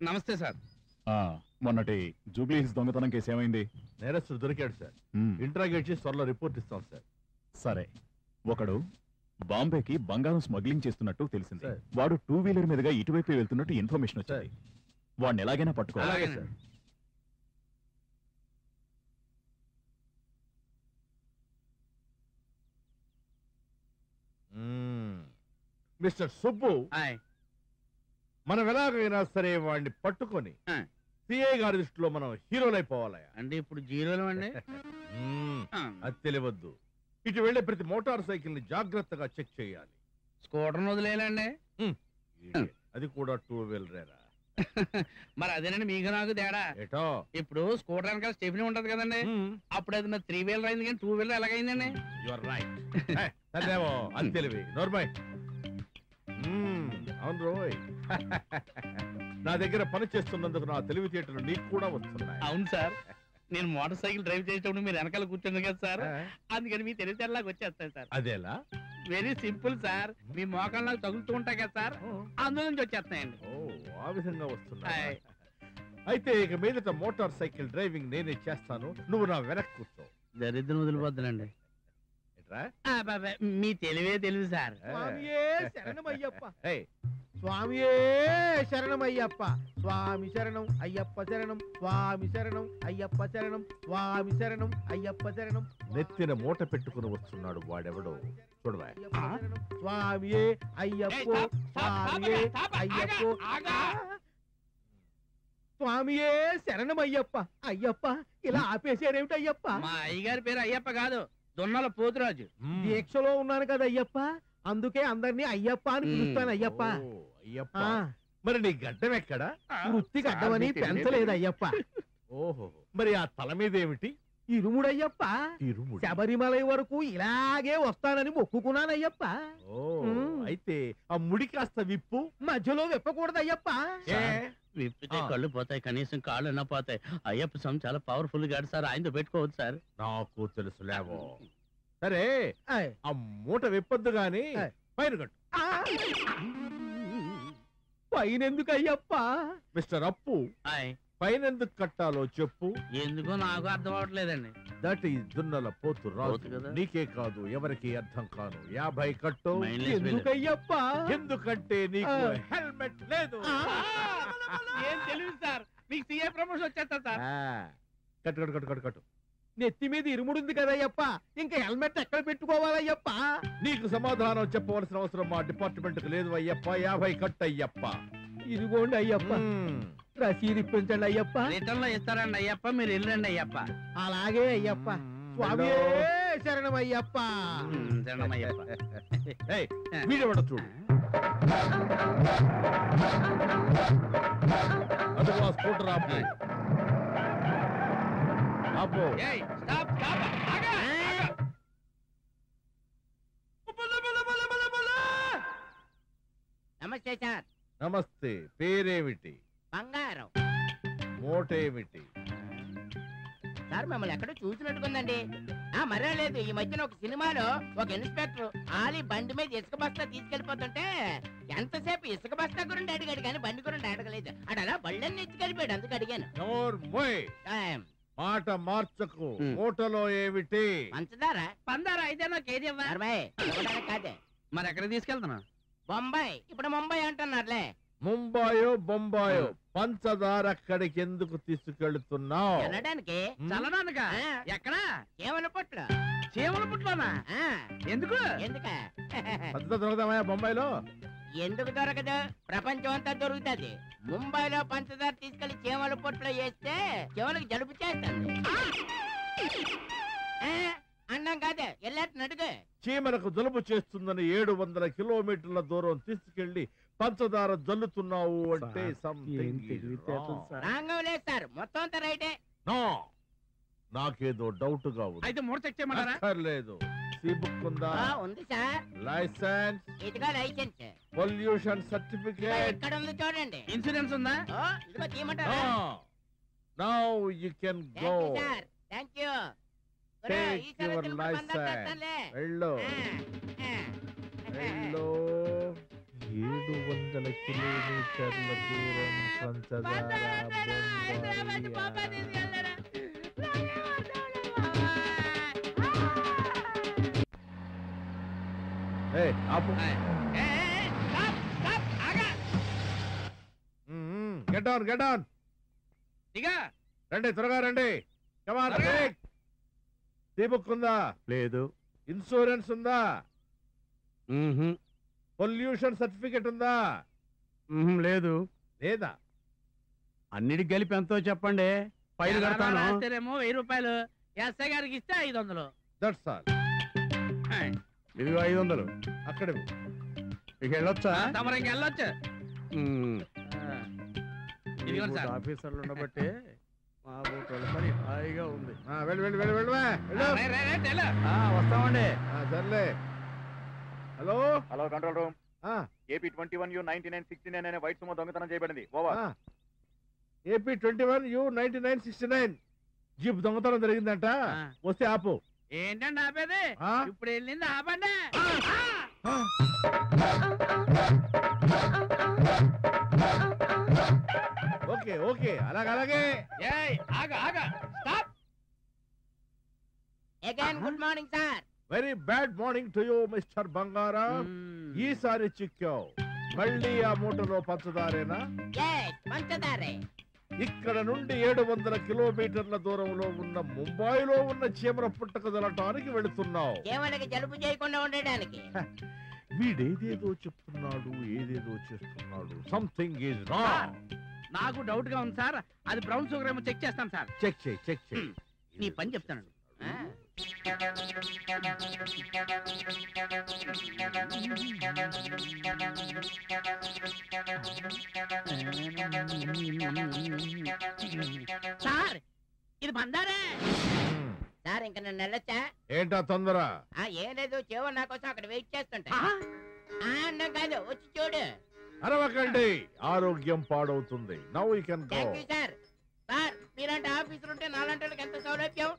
నమస్తే సార్. మొన్నటి Jubilee hills దొంగతనం కేసు ఏమైంది? నేరస్తుడు దొరికాడు సార్. ఇంట్రాగేట్ చేసి త్వరలో రిపోర్ట్ ఇస్తాం సార్. సరే, ఒకడు బాంబేకి బంగారం స్మగ్లింగ్ చేస్తున్నట్టు తెలిసింది. వాడు 2 వీలర్ మీదుగా ఇటువైపు వెళ్తున్నట్టు ఇన్ఫర్మేషన్ వచ్చింది. వాడిని ఎలాగైనా పట్టుకోవాలి. మిస్టర్ సుబ్బు, మనం ఎలాగైనా సరే వాడిని పట్టుకొని సిఐ గారి దృష్టిలో మనం హీరోలైపోవాలి. అంటే ఇప్పుడు జీరోలు అండి. అది తెలియవద్దు. ఇటు వెళ్లే ప్రతి మోటార్ సైకిల్ ని జాగ్రత్తగా చెక్ చేయాలి. స్కూటర్ వదిలేయాలండి. అది కూడా 2 వీలరేరా. మరి అదేనండి మీకు నాకు తేడా. ఏటో ఇప్పుడు స్కూటర్ వెనకాల స్టెఫినీ ఉంటది కదండి, అప్పుడు అది మరి 3 వీలర్ అయింది కానీ 2 వీలర్ ఎలాగైందండి? Your right. అదేమో అది తెలివి. నోర్మై. అవును రోయ్, నా దగ్గర పని చేస్తున్నందుకు నా తెలివితేటలు నీకు కూడా వస్తున్నాయి. అవును సార్, నేను మోటార్ సైకిల్ డ్రైవ్ చేసేటప్పుడు మీరు వెనకాల కూర్చుంది కదా సార్, అందుకని మీ తెలివితేటలాగా వచ్చేస్తాయి సార్. అదేలా? Very simple sir. మీ మోకాలు నాకు తగులుతూ ఉంటాయి కదా సార్, అందులో నుంచి వచ్చేస్తాయండి. ఓ, ఆ విధంగా వస్తున్నాయి. అయితే ఇక మీదట మోటార్ సైకిల్ డ్రైవింగ్ నేనే చేస్తాను, నువ్వు నా వెనక్కి కూర్చో. దరిద్రం వదిలిపోద్దులండి. మీ తెలివే తెలివి సార్. శరణమయ్యప్ప, స్వామియే శరణమయ్యప్ప, స్వామి శరణం అయ్యప్ప శరణం, స్వామి శరణం అయ్యప్ప శరణం, స్వామి శరణం అయ్యప్ప శరణం. నెత్తిన మూట పెట్టుకుని వస్తున్నాడు వాడెవడో చూడవా. స్వామియే అయ్యప్ప, స్వామియే అయ్యప్ప, స్వామియే శరణమయ్యప్ప. అయ్యప్ప ఇలా ఆపేసారేమిటి అయ్యప్ప? మా అయ్యగారి పేరు అయ్యప్ప కాదు, దొన్నల పోతురాజు. దీక్షలో ఉన్నాను కదా అయ్యప్ప, అందుకే అందరినీ అయ్యప్ప అని పిలుస్తాను అయ్యప్ప. అయ్యప్ప, మరి నీ గడ్డం ఎక్కడా? వృత్తి గడ్డమని పెంచలేదు అయ్యప్ప. ఓహో, మరి ఆ తల మీద ఏమిటి? ఇరుముడయ్యప్ప. శబరిమలై వరకు ఇలాగే వస్తానని మొక్కుకున్నాను అయ్యప్ప. అయితే ఆ ముడి కాస్త విప్పు. మధ్యలో విప్పకూడదు అయ్యప్ప. విప్పితే కళ్ళు పోతాయి, కనీసం కాళ్ళు అన్నా పోతాయి. అయ్యప్ప స్వామి చాలా పవర్ఫుల్ గాడు సార్, ఆయనతో పెట్టుకోవచ్చు సార్. నాకు తెలుసులేవో. సరే, ఆ మూట విప్పొద్దు గాని పైన కట్టు. పైన ఎందుకు అయ్యప్ప? మిస్టర్ అప్పు, పైన ఎందుకు కట్టాలో చెప్పు. ఎందుకో నాకు అర్థం అవట్లేదండి. దట్ ఈస్ దున్నల పోతు రాజు. నీకే కాదు ఎవరికి అర్థం కాను. 50 కట్టు. ఎందుకయ్యప్ప? ఎందుకంటే నీకు హెల్మెట్ లేదు. ఏం తెలియదు సార్, మీకు సీఏ ప్రమోషన్ వచ్చేస్తా సార్. కట్టు కట్టు కట్టు కట్టు కట్టు. నెత్తి మీద ఇరుముడుంది కదయ్యప్ప, ఇంకా హెల్మెట్ ఎక్కడ పెట్టుకోవాలయ్యప్ప? నీకు సమాధానం చెప్పవలసిన అవసరం మా డిపార్ట్మెంట్ కు లేదు అయ్యప్ప. 50 కట్టు అయ్యప్ప. ఇదిగోండి అయ్యప్ప, రసీదు ఇప్పించండి అయ్యప్ప. రిటర్న్ లో ఇస్తారండి అయ్యప్ప, మీరు వెళ్ళండి అయ్యప్ప. అలాగే అయ్యప్ప. స్వామి శరణం అయ్యప్ప. శరణం అయ్యప్ప. వీడెవడ చూడు. అదిగో స్కూటర్ ఆపు. ఆపు. నమస్తే సార్. నమస్తే. పేరేమిటి? బంగారం. మోటేమిటి? సార్ మిమ్మల్ని ఎక్కడో చూసినట్టుకుందండి. మరే లేదు, ఈ మధ్యన ఒక సినిమాలో ఒక ఇన్స్పెక్టర్ ఆలి బండి మీద ఇసుక బస్తా తీసుకెళ్లిపోతుంటే ఎంతసేపు ఇసుక బస్తా గురించి అడిగాడు కానీ బండి గురించి అడగలేదు. అలా బళ్ళన్ని ఎత్తుకెళ్ళిపోయాడు, అందుకు అడిగాను. మాట మార్చకు. మూటలో ఏమిటి? పంచదారా. పందారా అయితే నాకు ఏది కాదే. మరి ఎక్కడ తీసుకెళ్తున్నా? బొంబాయి. ఇప్పుడు ముంబై అంటున్నారులే. ముంబాయో బొంబాయో, పంచదార అక్కడికి ఎందుకు తీసుకెళ్తున్నావు? చల్లడానికి. చల్లడానికా? ఎక్కడా? చీమల పుట్లు. చీమల పుట్లోనా? ఎందుకు? ఎందుక? పంచదార దొరకదామా బొంబాయిలో? ఎందుకు దొరకదు? ప్రపంచం అంతా దొరుకుతుంది. ముంబైలో పంచదార తీసుకెళ్లి చీమల పుట్లో వేస్తే చీమలకు జలుబు చేస్తుంది. అన్నం కాదే, వెళ్ళట్టు నడుగు. చీమలకు జలుబు చేస్తుందని 700 కిలోమీటర్ల దూరం తీసుకెళ్లి పంచదార జల్లుతున్నావు అంటే రాంగం లేదు సార్, మొత్తం అంతా రైటే. నాకేదో డౌట్ గా ఉంది. అయితే మూట చెక్ చేయమన్నారా? లేదు. సి బుక్ ఉందా? ఉంది సార్. లైసెన్స్? ఇదిగో లైసెన్స్. Pollution certificate? ఇక్కడ ఉంది చూడండి. ఇన్సూరెన్స్ ఉందా? ఇదిగో తీయమంటారా? Now you can go. Thank you. Take your licence. వెళ్ళు. వెళ్ళు. 700 కిలోమీటర్ల దూరం పంచదార గెట్ ఆన్ రండి త్వరగా రండి బుక్ ఉందా? లేదు. ఇన్సూరెన్స్ ఉందా? పొల్యూషన్ సర్టిఫికెట్ ఉందా? లేదు. లేదా? అన్నిటికి కలిపి ఎంతో చెప్పండి, ఫైల్ కడతాను. 1000 రూపాయలు ఎస్ఐ గారికి ఇస్తే 500. That's all. ఇదిగో 500. అక్కడ ఇక వెళ్ళొచ్చా? తమరు ఇంకెళ్ళొచ్చు. ఇదిగోండి సార్. ఆఫీసర్లు ఉండబట్టి మాకు పని హాయిగా ఉంది. వస్తామండి. సర్లే. Hello hello control room. AP 21U9969 అనే వైట్ సుమో దొంగతనం చేయబడింది. ఓవర్. ఏపీ 21U9969 జీప్ దొంగతనం జరిగిందంట. వస్తే ఆపు. ఏంటండి ఆపేది? ఇప్పుడు వెళ్ళింది ఆపండి. ఓకే ఓకే అలాగే. Good morning sir. Very bad morning to you mister బంగారం. ఈసారి చిక్కావు. మళ్ళీ ఆ మూటలో పంచదారేనా? పంచదారే. ఇక్కడ నుండి 700 కిలోమీటర్ల దూరంలో ఉన్న ముంబైలో ఉన్న చీమల పుట్టక దొరకడానికి వెళుతున్నావు. చీమలకి జలుబు చేయకుండా ఉండడానికి. వీడేదేదో చెప్తున్నాడు, ఏదేదో చేస్తున్నాడు. Something is wrong. నాకు డౌట్ గా ఉంది సార్. అది బ్రౌన్ షుగర్ ఏమో చెక్ చేస్తాను సార్. చెక్ చేయి. నీ పని చెప్తాను. సార్ ఇది బందారే సార్. ఇంకా నన్ను వెళ్ళొచ్చా? ఏంటా తొందర? ఏం లేదు, చేవ నా కోసం అక్కడ వెయిట్ చేస్తుంటా. కాదు, వచ్చి చూడు. అరవకండి, ఆరోగ్యం పాడవుతుంది. Now you can go. Thank you sir. Sir మీలాంటి ఆఫీసర్ ఉంటే నాలాంటి వాళ్ళకి ఎంత సౌలభ్యం.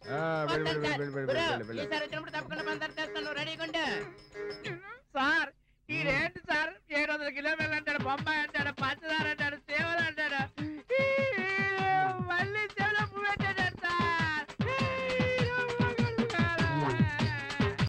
ఈసారి వచ్చినప్పుడు తప్పకుండా బందరు చేస్తాను. రెడీగా ఉండు. సార్ ఈడేంటి సార్ 700 కిలోమీటర్లు అంటాడు, బొంబాయి అంటాడు, పంచదార అంటాడు,